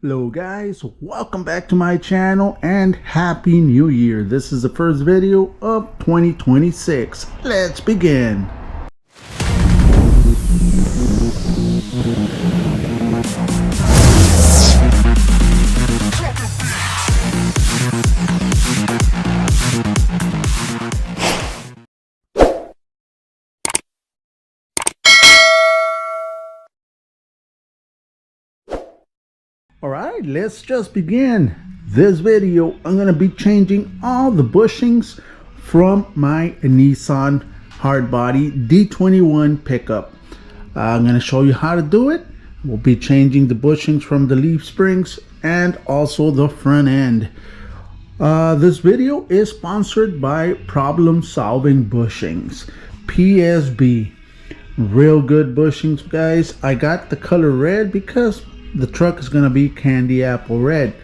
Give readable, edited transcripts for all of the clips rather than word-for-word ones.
Hello guys, welcome back to my channel and Happy New Year. This is the first video of 2026. Let's begin. Alright, let's just begin. This video, I'm going to be changing all the bushings from my Nissan hardbody D21 pickup. I'm going to show you how to do it. We'll be changing the bushings from the leaf springs and also the front end. This video is sponsored by Problem Solving Bushings, PSB. Real good bushings, guys. I got the color red because the truck is going to be candy apple red,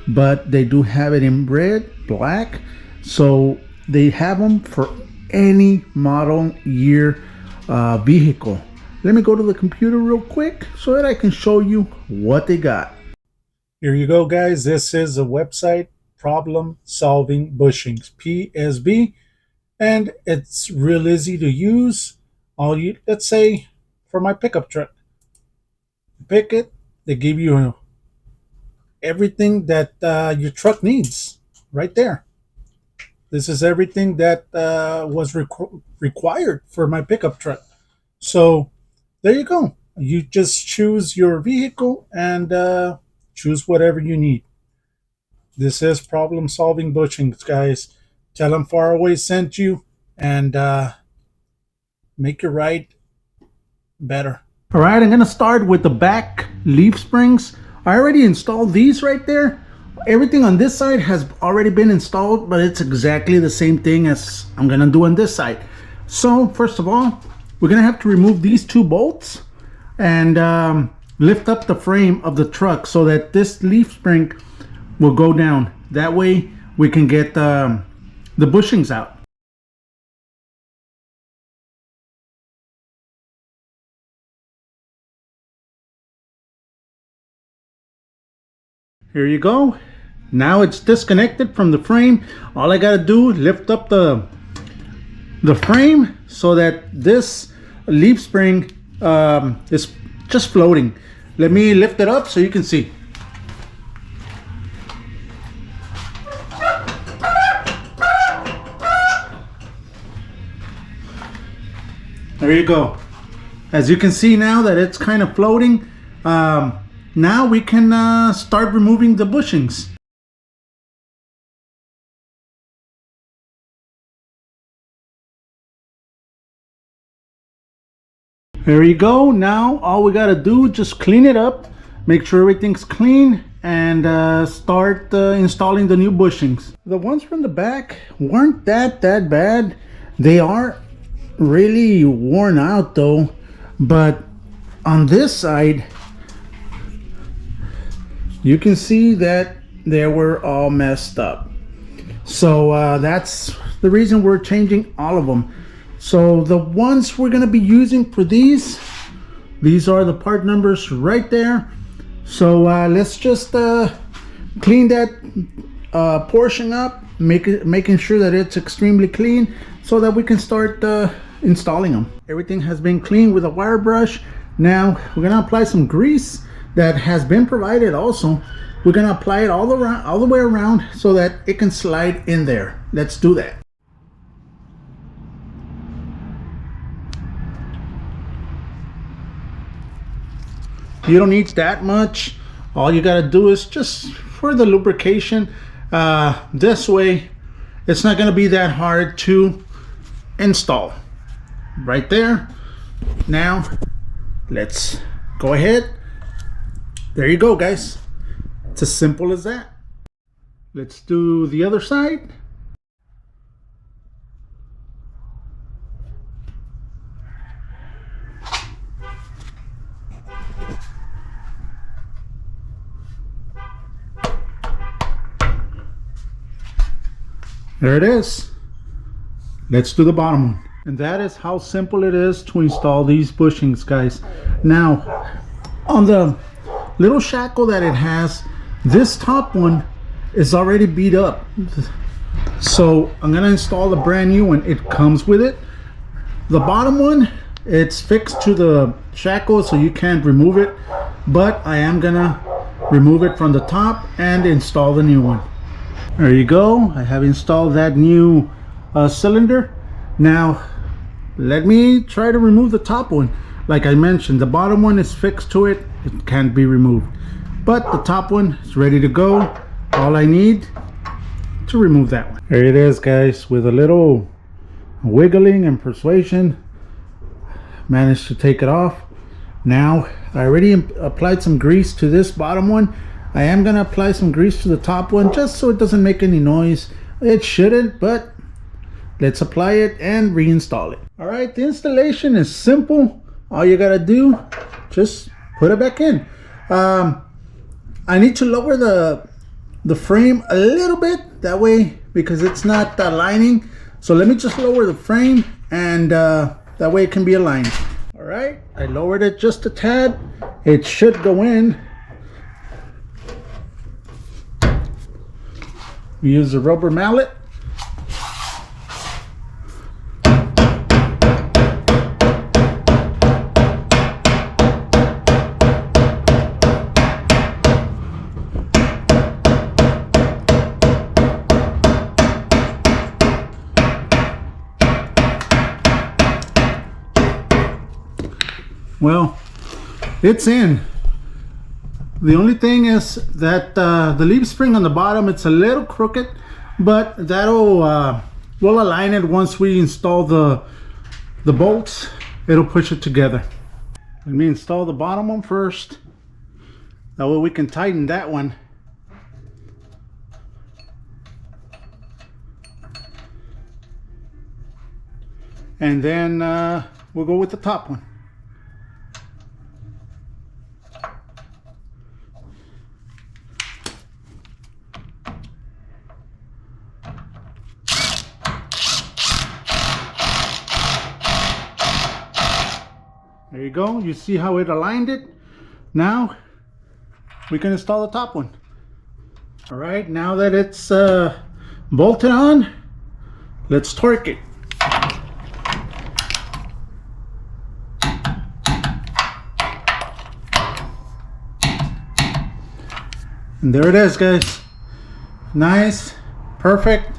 but they do have it in red, black, so they have them for any model year vehicle. Let me go to the computer real quick so that I can show you what they got. Here you go, guys. This is the website, Problem Solving Bushings, PSB, and it's real easy to use. Let's say for my pickup truck, pick it. They give you everything that your truck needs right there. This is everything that was required for my pickup truck. So there you go. You just choose your vehicle and choose whatever you need. This is Problem Solving Bushings, guys. Tell them Faraway sent you and make your ride better. All right, I'm going to start with the back leaf springs. I already installed these right there. Everything on this side has already been installed, but it's exactly the same thing as I'm going to do on this side. So first of all, we're going to have to remove these two bolts and lift up the frame of the truck so that this leaf spring will go down. That way we can get the bushings out. Here you go. Now it's disconnected from the frame. All I gotta do is lift up the frame so that this leaf spring is just floating. Let me lift it up so you can see. There you go. As you can see now that it's kind of floating, now we can start removing the bushings. There you go. Now all we gotta do, just clean it up, make sure everything's clean, and start installing the new bushings. The ones from the back weren't that bad. They are really worn out though, but on this side you can see that they were all messed up. So that's the reason we're changing all of them. So the ones we're going to be using for these are the part numbers right there. So let's just clean that portion up, making sure that it's extremely clean so that we can start installing them. Everything has been cleaned with a wire brush. Now we're going to apply some grease that has been provided also. We're going to apply it all the way around so that it can slide in there. Let's do that. You don't need that much. All you got to do is just for the lubrication. This way it's not going to be that hard to install. Right there. Now let's go ahead. There you go, guys. It's as simple as that. Let's do the other side. There it is. Let's do the bottom one. And that is how simple it is to install these bushings, guys. Now, on the little shackle that it has, this top one is already beat up. So I'm gonna install the brand new one. It comes with it. The bottom one, it's fixed to the shackle, so you can't remove it, but I am gonna remove it from the top and install the new one. There you go. I have installed that new cylinder. Now let me try to remove the top one. Like I mentioned, the bottom one is fixed to it. It can't be removed, but the top one is ready to go. All I need to remove that one. There it is, guys. With a little wiggling and persuasion, managed to take it off. Now I already applied some grease to this bottom one. I am gonna apply some grease to the top one just so it doesn't make any noise. It shouldn't, but let's apply it and reinstall it. All right, the installation is simple. All you gotta do, just put it back in. I need to lower the frame a little bit, that way, because it's not aligning. So let me just lower the frame, and that way it can be aligned. All right, I lowered it just a tad. It should go in. We use a rubber mallet. Well, it's in. The only thing is that the leaf spring on the bottom, it's a little crooked, but that'll we'll align it once we install the bolts. It'll push it together. Let me install the bottom one first. That way we can tighten that one. And then we'll go with the top one. There you go. You see how it aligned it? Now we can install the top one. All right, now that it's bolted on, let's torque it. And there it is, guys. Nice, perfect.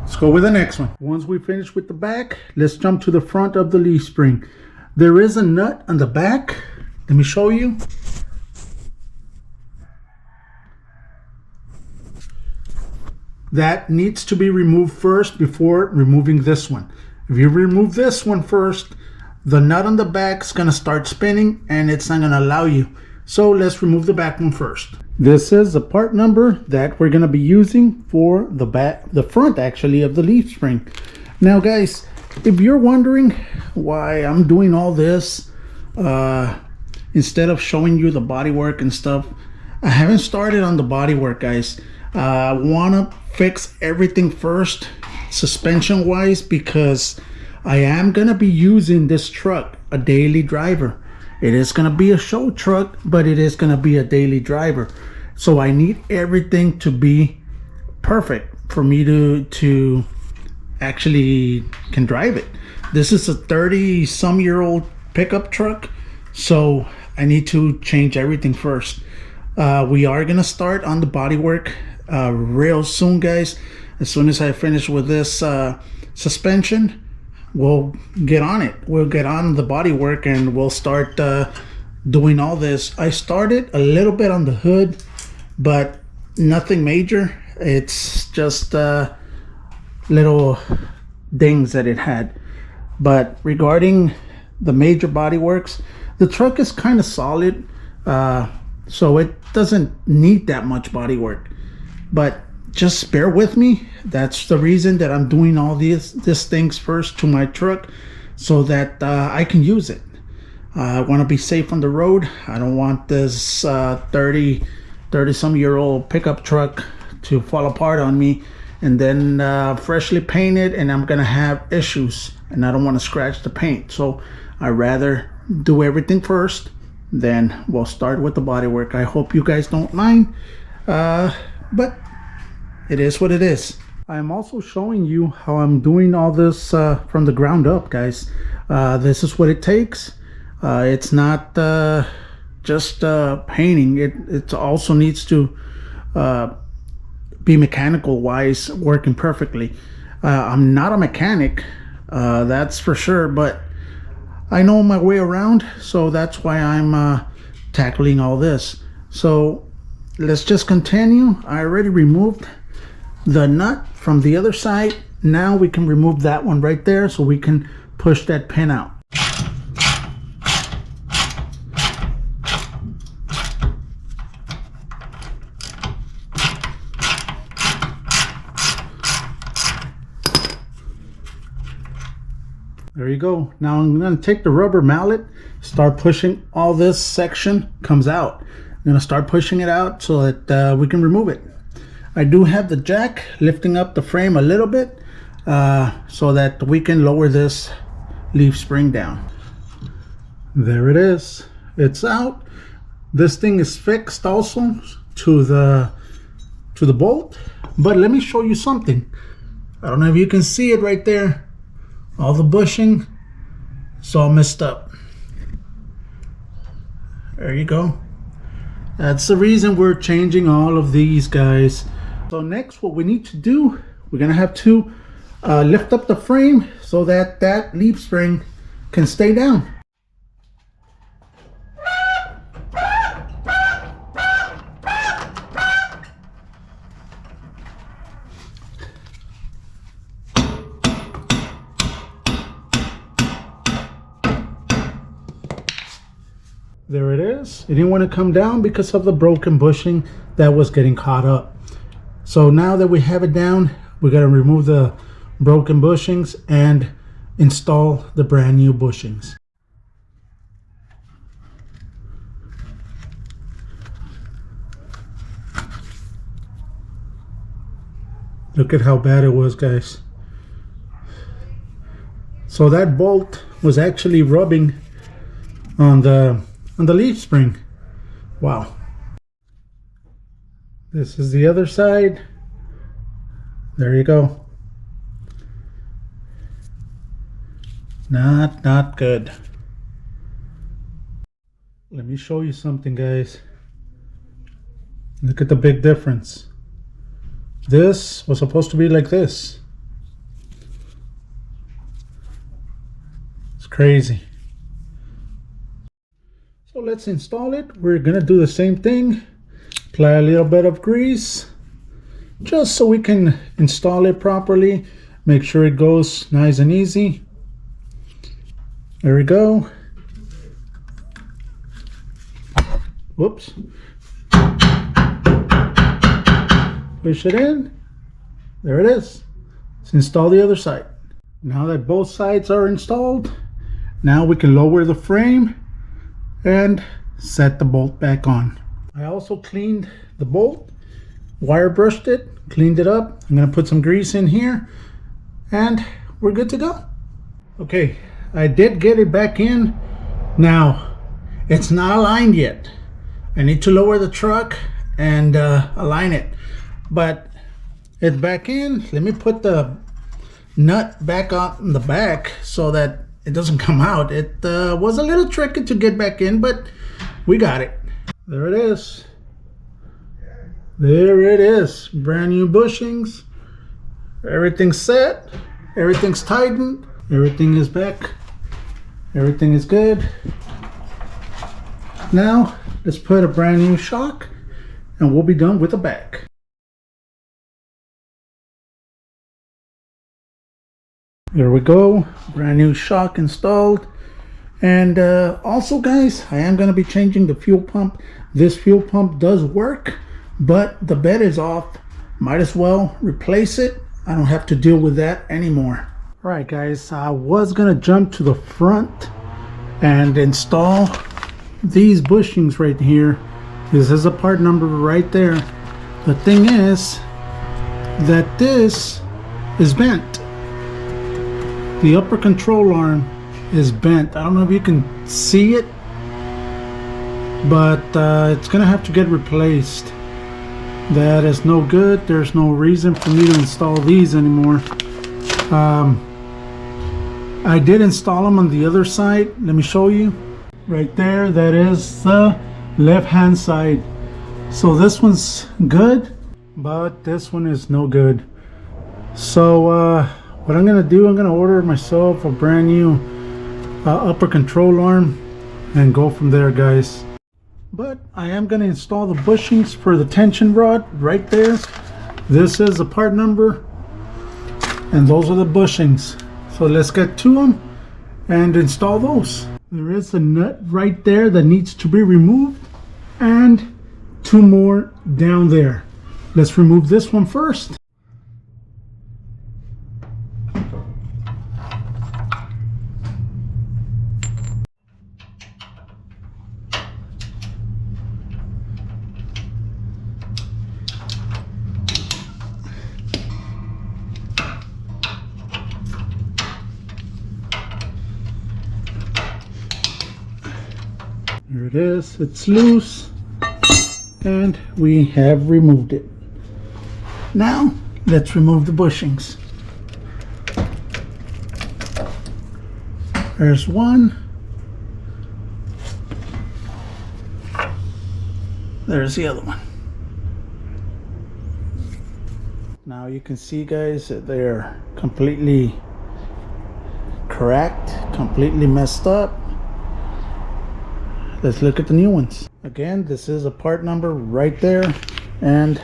Let's go with the next one. Once we finish with the back, let's jump to the front of the leaf spring. There is a nut on the back. Let me show you. That needs to be removed first before removing this one. If you remove this one first, the nut on the back is gonna start spinning and it's not gonna allow you. So let's remove the back one first. This is the part number that we're gonna be using for the front actually of the leaf spring. Now guys, if you're wondering why I'm doing all this instead of showing you the body work and stuff, I haven't started on the body work, guys. I wanna fix everything first suspension wise, because I am gonna be using this truck a daily driver. It is gonna be a show truck, but it is gonna be a daily driver. So I need everything to be perfect for me to actually can drive it. This is a 30-some-year-old pickup truck, so I need to change everything first. We are gonna start on the body work real soon, guys. As soon as I finish with this suspension, we'll get on it. We'll get on the body work and we'll start doing all this. I started a little bit on the hood, but nothing major. It's just little dings that it had. But regarding the major body works, the truck is kind of solid, so it doesn't need that much body work. But just bear with me. That's the reason that I'm doing all these things first to my truck, so that I can use it. I want to be safe on the road. I don't want this 30-some-year-old pickup truck to fall apart on me and then freshly painted, and I'm gonna have issues, and I don't want to scratch the paint. So I rather do everything first, then we'll start with the body work. I hope you guys don't mind, but it is what it is. I'm also showing you how I'm doing all this from the ground up, guys. This is what it takes. It's not just painting. It also needs to be mechanical wise working perfectly. I'm not a mechanic, that's for sure, but I know my way around, so that's why I'm tackling all this. So let's just continue. I already removed the nut from the other side. Now we can remove that one right there so we can push that pin out. There you go. Now I'm going to take the rubber mallet, start pushing all this section comes out. I'm going to start pushing it out so that we can remove it. I do have the jack lifting up the frame a little bit so that we can lower this leaf spring down. There it is. It's out. This thing is fixed also to the bolt. But let me show you something. I don't know if you can see it right there. All the bushing, it's all messed up. There you go. That's the reason we're changing all of these, guys. So next, what we need to do, we're gonna have to lift up the frame so that that leaf spring can stay down. There it is. It didn't want to come down because of the broken bushing that was getting caught up. So now that we have it down, we got to remove the broken bushings and install the brand new bushings. Look at how bad it was, guys. So that bolt was actually rubbing on the leaf spring. Wow. This is the other side. There you go. Not good. Let me show you something, guys. Look at the big difference. This was supposed to be like this. It's crazy. So let's install it. We're gonna do the same thing. Apply a little bit of grease just so we can install it properly. Make sure it goes nice and easy. There we go. Whoops. Push it in. There it is. Let's install the other side. Now that both sides are installed, now we can lower the frame and set the bolt back on. I also cleaned the bolt, wire brushed it, cleaned it up. I'm gonna put some grease in here and we're good to go. Okay, I did get it back in. Now, it's not aligned yet. I need to lower the truck and align it, but it's back in. Let me put the nut back on the back so that it doesn't come out. It was a little tricky to get back in, but we got it. There it is. There it is. Brand new bushings. Everything's set. Everything's tightened. Everything is back. Everything is good. Now, let's put a brand new shock and we'll be done with the back. There we go, brand new shock installed. And also, guys, I am going to be changing the fuel pump. This fuel pump does work, but the bed is off. Might as well replace it. I don't have to deal with that anymore. All right, guys, I was going to jump to the front and install these bushings right here. This is a part number right there. The thing is that this is bent. The upper control arm is bent. I don't know if you can see it, but it's gonna have to get replaced. That is no good. There's no reason for me to install these anymore. I did install them on the other side. Let me show you. Right there, that is the left hand side. So this one's good, but this one is no good. So what I'm gonna do, I'm gonna order myself a brand new upper control arm and go from there, guys. But I am gonna install the bushings for the tension rod right there. This is the part number, and those are the bushings. So let's get to them and install those. There is a nut right there that needs to be removed, and 2 more down there. Let's remove this one first. There it is, it's loose, and we have removed it. Now, let's remove the bushings. There's one. There's the other one. Now you can see, guys, that they're completely cracked, completely messed up. Let's look at the new ones. Again, this is a part number right there, and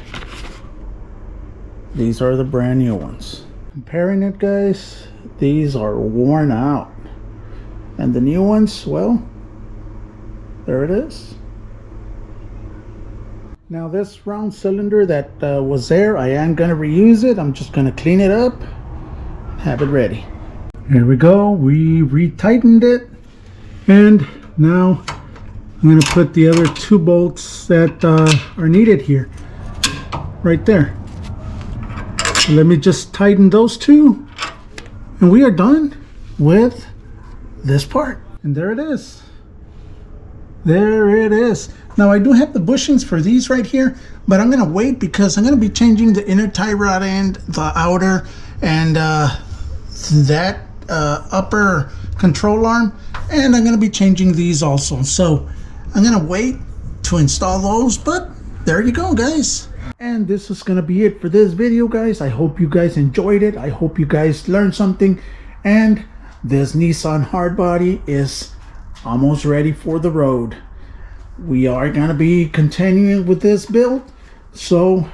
these are the brand new ones. Comparing it, guys, these are worn out, and the new ones, well, there it is. Now this round cylinder that was there, I am gonna reuse it. I'm just gonna clean it up, have it ready. Here we go, we retightened it, and now I'm going to put the other 2 bolts that are needed here, right there. So let me just tighten those 2, and we are done with this part. And there it is. There it is. Now I do have the bushings for these right here, but I'm going to wait because I'm going to be changing the inner tie rod end, the outer, and that upper control arm, and I'm going to be changing these also. So I'm gonna wait to install those, but there you go, guys. And this is gonna be it for this video, guys. I hope you guys enjoyed it. I hope you guys learned something, and this Nissan hardbody is almost ready for the road. We are gonna be continuing with this build, so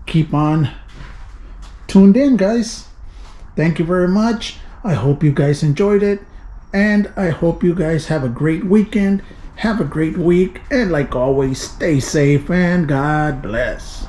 keep on tuned in, guys. Thank you very much. I hope you guys enjoyed it, and I hope you guys have a great weekend. Have a great week, and like always, stay safe and God bless.